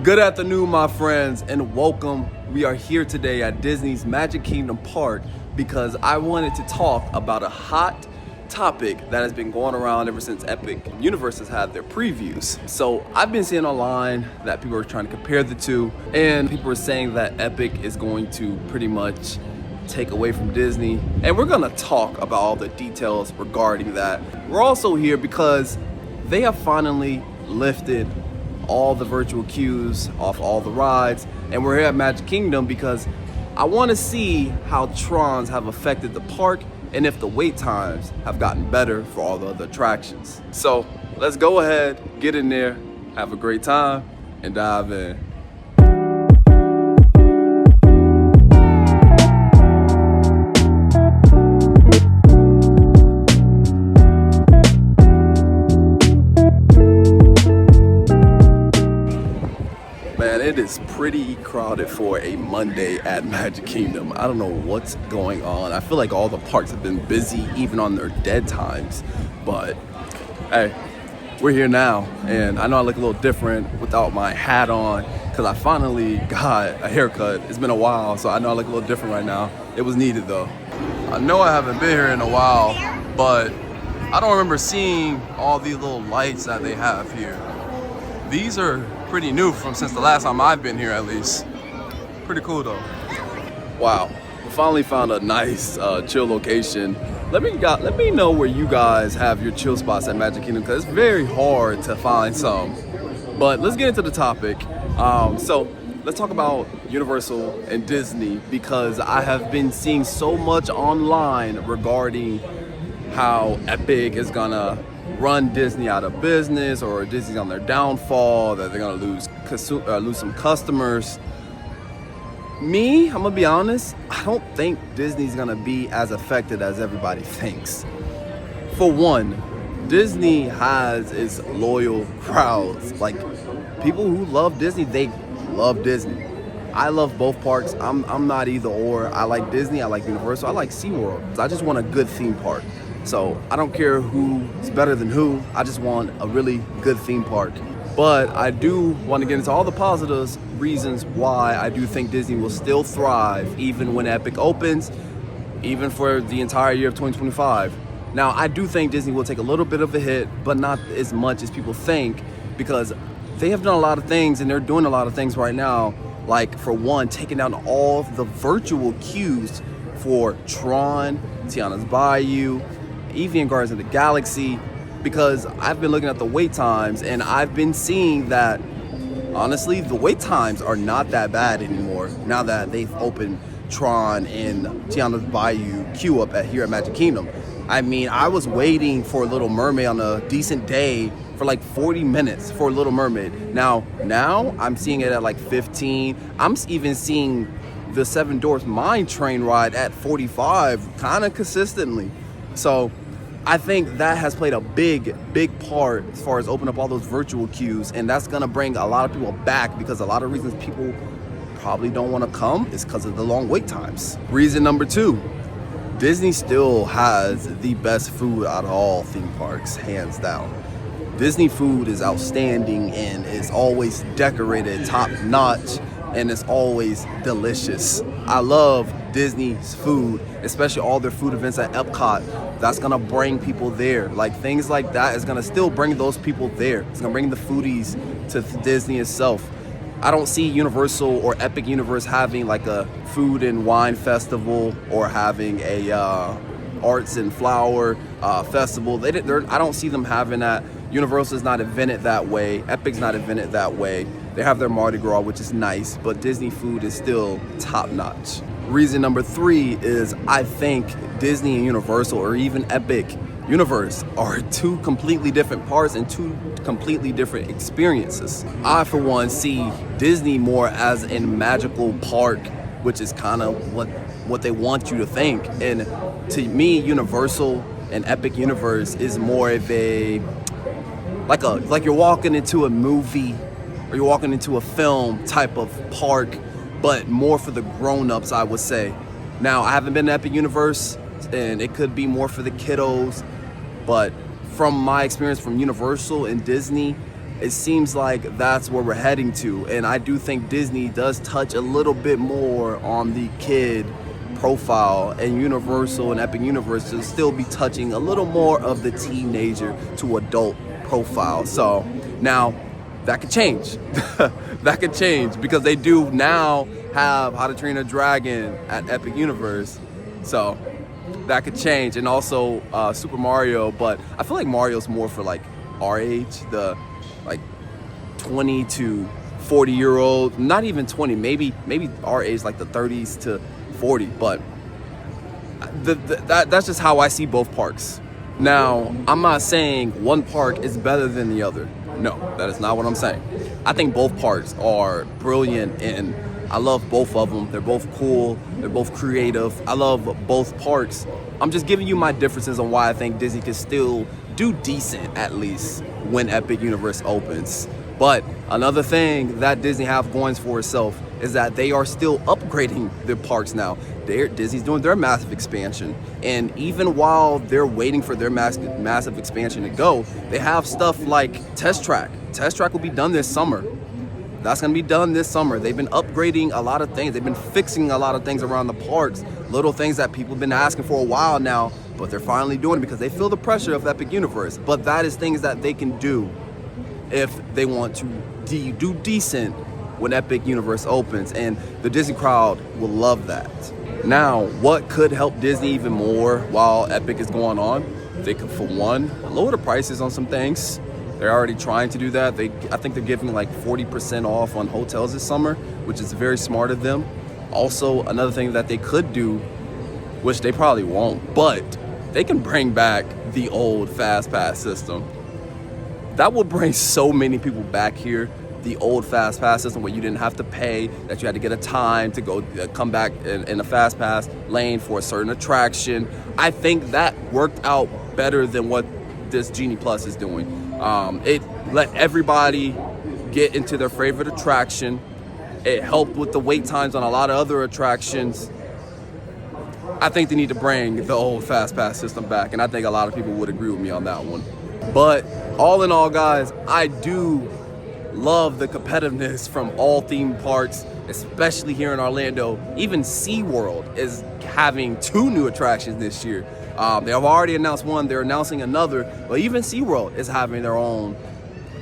Good afternoon, my friends, and welcome. We are here today at Disney's Magic Kingdom Park because I wanted to talk about a hot topic that has been going around ever since Epic Universe has had their previews. So I've been seeing online that people are trying to compare the two, and people are saying that Epic is going to pretty much take away from Disney, and we're gonna talk about all the details regarding that. We're also here because they have finally lifted all the virtual queues off all the rides, and we're here at Magic Kingdom because I want to see how Trons have affected the park and if the wait times have gotten better for all the other attractions. So let's go ahead, get in there, have a great time, and dive in. It is pretty crowded for a Monday at Magic Kingdom. I don't know what's going on. I feel like all the parks have been busy even on their dead times. But hey, we're here now, and I know I look a little different without my hat on because I finally got a haircut. It's been a while, so I know I look a little different right now. It was needed though. I know I haven't been here in a while, but I don't remember seeing all these little lights that they have here. These are pretty new since the last time I've been here, at least. Pretty cool though. Wow, we finally found a nice chill location. Let me know where you guys have your chill spots at Magic Kingdom, because it's very hard to find some. But let's get into the topic. So let's talk about Universal and Disney, because I have been seeing so much online regarding how Epic is gonna run Disney out of business, or Disney's on their downfall, that they're gonna lose some customers. Me, I'm gonna be honest, I don't think Disney's gonna be as affected as everybody thinks. For one, Disney has its loyal crowds. Like, people who love Disney, they love Disney. I love both parks. I'm not either or. I like Disney, I like Universal, I like SeaWorld. I just want a good theme park. So I don't care who's better than who, I just want a really good theme park. But I do want to get into all the positives, reasons why I do think Disney will still thrive even when Epic opens, even for the entire year of 2025. Now, I do think Disney will take a little bit of a hit, but not as much as people think, because they have done a lot of things, and they're doing a lot of things right now. Like, for one, taking down all of the virtual queues for Tron, Tiana's Bayou, Evian Gardens of the Galaxy, because I've been looking at the wait times, and I've been seeing that honestly the wait times are not that bad anymore now that they've opened Tron and Tiana's Bayou queue up here at Magic Kingdom. I mean, I was waiting for Little Mermaid on a decent day for like 40 minutes for Little Mermaid. Now I'm seeing it at like 15. I'm even seeing the Seven Dwarfs Mine Train ride at 45 kind of consistently. So I think that has played a big part as far as opening up all those virtual queues, and that's gonna bring a lot of people back, because a lot of reasons people probably don't want to come is because of the long wait times. Reason number two, Disney still has the best food out of all theme parks, hands down. Disney food is outstanding and is always decorated top notch, and it's always delicious. I love Disney's food, especially all their food events at Epcot. That's gonna bring people there. Like, things like that is gonna still bring those people there. It's gonna bring the foodies to Disney itself. I don't see Universal or Epic Universe having like a food and wine festival, or having a arts and flower festival. I don't see them having that. Universal is not invented that way. Epic's not invented that way. They have their Mardi Gras, which is nice, but Disney food is still top notch. Reason number three is I think Disney and Universal, or even Epic Universe, are two completely different parts and two completely different experiences. I, for one, see Disney more as a magical park, which is kind of what they want you to think. And to me, Universal and Epic Universe is more of a like you're walking into a movie, or you're walking into a film type of park, but more for the grown-ups, I would say. Now, I haven't been to Epic Universe, and it could be more for the kiddos, but from my experience from Universal and Disney, it seems like that's where we're heading to. And I do think Disney does touch a little bit more on the kid profile, and Universal and Epic Universe will still be touching a little more of the teenager to adult profile. So now that could change. That could change because they do now have How to Train a Dragon at Epic Universe. So that could change. And also Super Mario, but I feel like Mario's more for like our age, the like 20 to 40-year-old, not even 20, maybe our age, like the 30s to 40. But that's just how I see both parks. Now, I'm not saying one park is better than the other. No, that is not what I'm saying. I think both parks are brilliant, and I love both of them. They're both cool. They're both creative. I love both parks. I'm just giving you my differences on why I think Disney can still do decent, at least, when Epic Universe opens. But another thing that Disney have going for itself is that they are still upgrading their parks now. Disney's doing their massive expansion. And even while they're waiting for their massive expansion to go, they have stuff like Test Track. Test Track will be done this summer. That's gonna be done this summer. They've been upgrading a lot of things. They've been fixing a lot of things around the parks. Little things that people have been asking for a while now, but they're finally doing it because they feel the pressure of Epic Universe. But that is things that they can do if they want to do decent when Epic Universe opens, and the Disney crowd will love that. Now, what could help Disney even more while Epic is going on? They could, for one, lower the prices on some things. They're already trying to do that. I think they're giving like 40% off on hotels this summer, which is very smart of them. Also, another thing that they could do, which they probably won't, but they can bring back the old Fast Pass system. That will bring so many people back here. The old Fast Pass system where you didn't have to pay, that you had to get a time to go come back in a Fast Pass lane for a certain attraction. I think that worked out better than what this Genie Plus is doing. It let everybody get into their favorite attraction. It helped with the wait times on a lot of other attractions. I think they need to bring the old Fast Pass system back, and I think a lot of people would agree with me on that one. But all in all, guys, I do love the competitiveness from all theme parks, especially here in Orlando. Even SeaWorld is having 2 new attractions this year. They have already announced one, they're announcing another, but even SeaWorld is having their own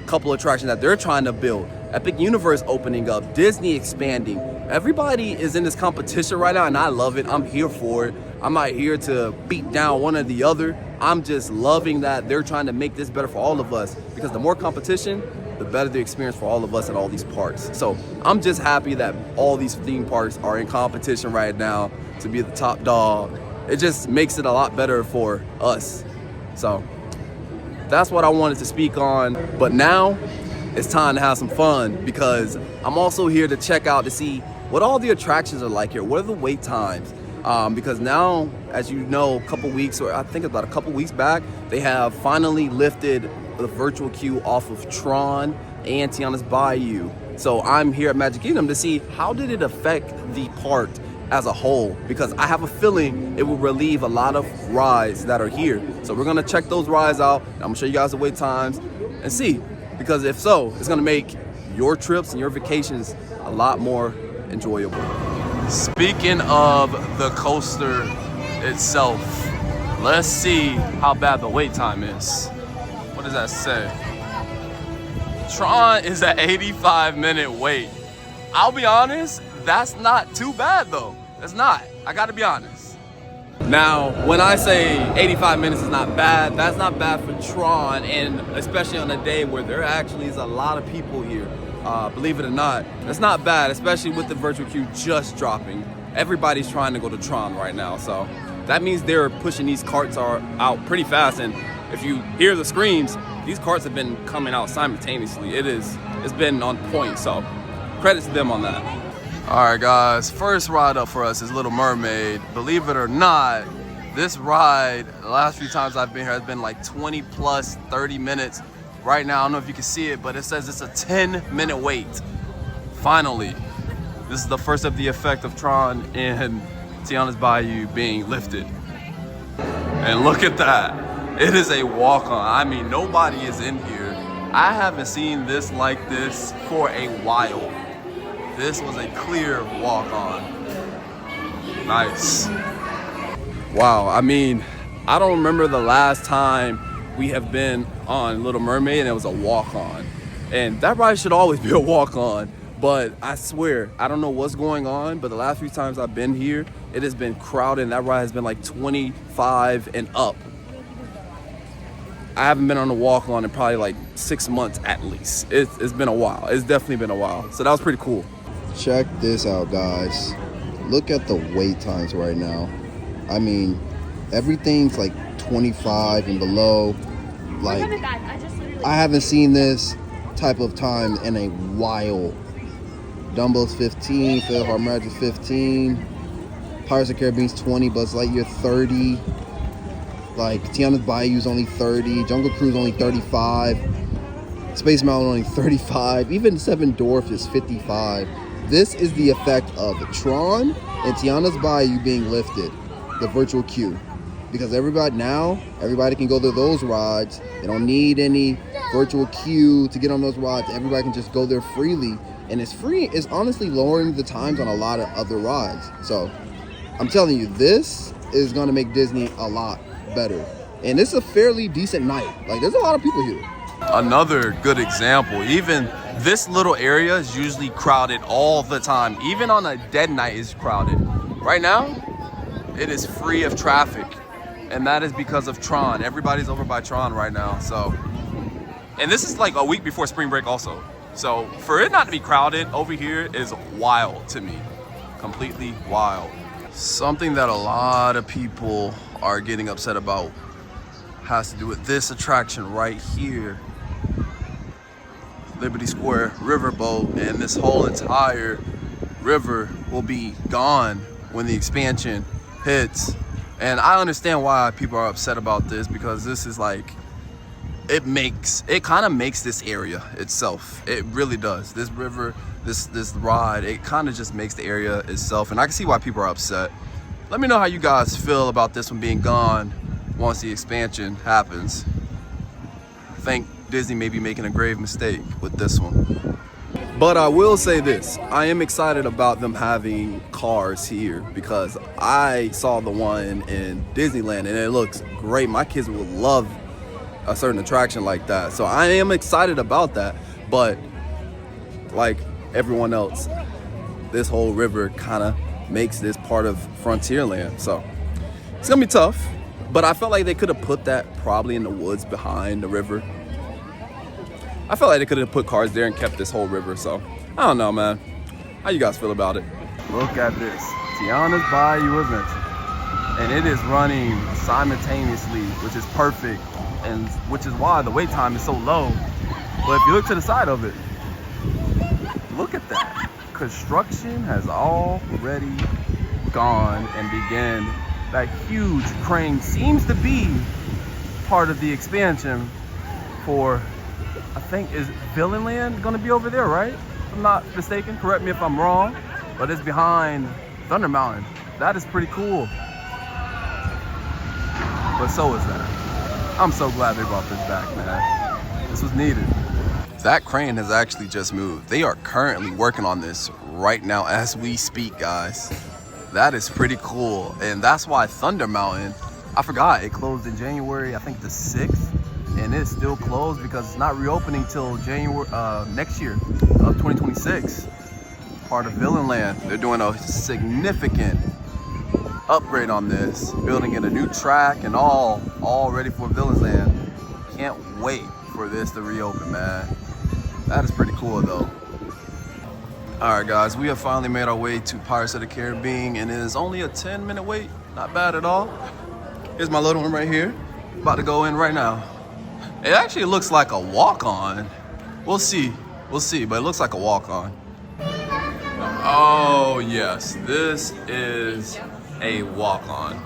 couple attractions that they're trying to build. Epic Universe opening up, Disney expanding. Everybody is in this competition right now, and I love it. I'm here for it. I'm not here to beat down one or the other. I'm just loving that they're trying to make this better for all of us, because the more competition, the better the experience for all of us at all these parks. So I'm just happy that all these theme parks are in competition right now to be the top dog. It just makes it a lot better for us. So that's what I wanted to speak on. But now it's time to have some fun, because I'm also here to check out to see what all the attractions are like here. What are the wait times? Because now, as you know, a couple weeks back, they have finally lifted the virtual queue off of Tron and Tiana's Bayou. So I'm here at Magic Kingdom to see how did it affect the park as a whole, because I have a feeling it will relieve a lot of rides that are here. So we're gonna check those rides out. I'm gonna show you guys the wait times and see, because if so, it's gonna make your trips and your vacations a lot more enjoyable. Speaking of the coaster itself, let's see how bad the wait time is. What does that say? Tron is an 85-minute wait. I'll be honest, that's not too bad though. It's not. I gotta be honest. Now, when I say 85 minutes is not bad, that's not bad for Tron, and especially on a day where there actually is a lot of people here. Believe it or not, it's not bad, especially with the virtual queue just dropping. Everybody's trying to go to Tron right now, so that means they're pushing these carts out pretty fast. And if you hear the screams, these carts have been coming out simultaneously. It's been on point, so credit to them on that. All right, guys, first ride up for us is Little Mermaid. Believe it or not, this ride, the last few times I've been here, has been like 20 plus 30 minutes. Right now, I don't know if you can see it, but it says it's a 10-minute wait. Finally, this is the first of the effect of Tron and Tiana's Bayou being lifted. And look at that. It is a walk-on. I mean, nobody is in here. I haven't seen this like this for a while. This was a clear walk-on. Nice. Wow, I mean, I don't remember the last time we have been on Little Mermaid and it was a walk-on. And that ride should always be a walk-on. But I swear, I don't know what's going on, but the last few times I've been here, it has been crowded and that ride has been like 25 and up. I haven't been on a walk-on in probably like 6 months at least. It's been a while. It's definitely been a while. So that was pretty cool. Check this out, guys. Look at the wait times right now. I mean, everything's like 25 and below. Like, I haven't seen this type of time in a while. Dumbo's 15, Philhar Magic's 15, Pirates of the Caribbean's 20, Buzz Lightyear 30, like Tiana's Bayou's only 30, Jungle Cruise only 35, Space Mountain only 35, even Seven Dwarfs is 55. This is the effect of Tron and Tiana's Bayou being lifted, the virtual queue. Because everybody can go to those rides. They don't need any virtual queue to get on those rides. Everybody can just go there freely. And it's free. It's honestly lowering the times on a lot of other rides. So I'm telling you, this is going to make Disney a lot better. And it's a fairly decent night. Like, there's a lot of people here. Another good example, even this little area is usually crowded all the time. Even on a dead night it's crowded. Right now, it is free of traffic. And that is because of Tron. Everybody's over by Tron right now. So, and this is like a week before spring break also. So for it not to be crowded over here is wild to me. Completely wild. Something that a lot of people are getting upset about has to do with this attraction right here. Liberty Square Riverboat, and this whole entire river will be gone when the expansion hits. And I understand why people are upset about this, because this is like, it kind of makes this area itself. It really does. This river, this ride, it kind of just makes the area itself. And I can see why people are upset. Let me know how you guys feel about this one being gone once the expansion happens. I think Disney may be making a grave mistake with this one. But I will say this, I am excited about them having cars here, because I saw the one in Disneyland and it looks great. My kids would love a certain attraction like that. So I am excited about that. But like everyone else, this whole river kind of makes this part of Frontierland. So it's gonna be tough, but I felt like they could have put that probably in the woods behind the river. I felt like they could have put cars there and kept this whole river. So I don't know, man. How you guys feel about it? Look at this. Tiana's Bayou, isn't it? And it is running simultaneously, which is perfect, and which is why the wait time is so low. But if you look to the side of it, look at that. Construction has already gone and began. That huge crane seems to be part of the expansion for, I think, is Villainland gonna be over there, right? If I'm not mistaken, correct me if I'm wrong, but it's behind Thunder Mountain. That is pretty cool. But so is that. I'm so glad they brought this back, man. This was needed. That crane has actually just moved. They are currently working on this right now as we speak, guys. That is pretty cool. And that's why Thunder Mountain, I forgot, it closed in January, I think the 6th. And it's still closed because it's not reopening till January next year of 2026. Part of Villainland. They're doing a significant upgrade on this, building in a new track and all ready for Villainland. Can't wait for this to reopen, man. That is pretty cool though. All right, guys, we have finally made our way to Pirates of the Caribbean, and it is only a 10-minute wait. Not bad at all. Here's my little one right here. About to go in right now. It actually looks like a walk-on. We'll see, but it looks like a walk-on. Oh yes, this is a walk-on.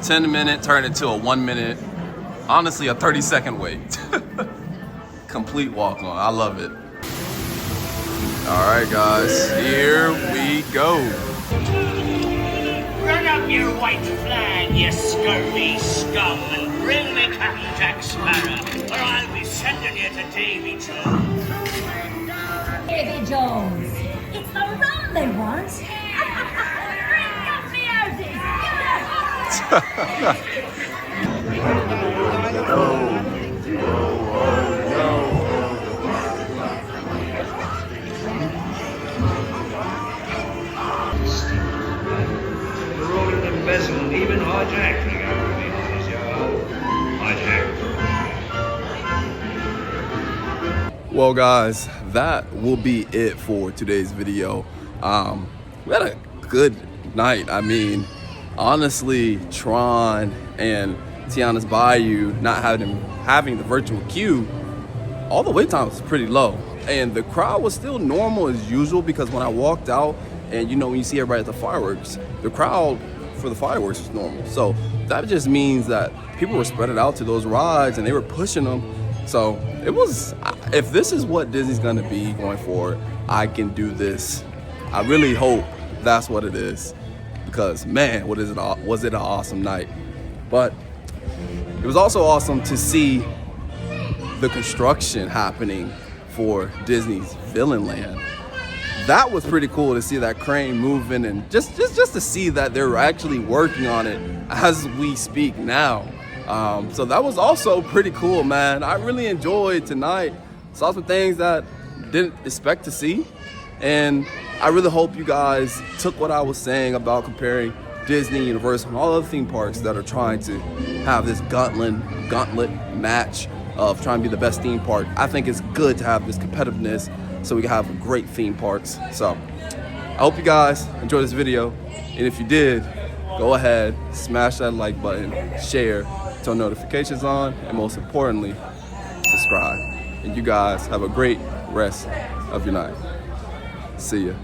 10-minute turned into a 1-minute, honestly a 30-second wait. Complete walk-on, I love it. All right, guys, here we go. Run up your white flag, you scurvy scum, and Bring me Captain Jack Sparrow, or I'll be sending you to Davy Jones. Davy Jones. It's the rum they want. Bring up the Rolling the bezel and even hijacking Well guys, that will be it for today's video. We had a good night. I mean, honestly, Tron and Tiana's Bayou not having the virtual queue, all the wait time was pretty low. And the crowd was still normal as usual, because when I walked out, and you know, when you see everybody at the fireworks, the crowd for the fireworks was normal. So that just means that people were spreading out to those rides and they were pushing them. So it was, if this is what Disney's gonna be going forward, I can do this. I really hope that's what it is, because man, was it an awesome night. But it was also awesome to see the construction happening for Disney's Villain Land. That was pretty cool to see that crane moving, and just to see that they're actually working on it as we speak now. So that was also pretty cool, man. I really enjoyed tonight. Saw some things that didn't expect to see, and I really hope you guys took what I was saying about comparing Disney, Universal, and all other theme parks that are trying to have this gauntlet match of trying to be the best theme park. I think it's good to have this competitiveness so we can have great theme parks. So I hope you guys enjoyed this video, and if you did, go ahead, smash that like button, share, turn notifications on, and most importantly, subscribe. And you guys have a great rest of your night. See ya.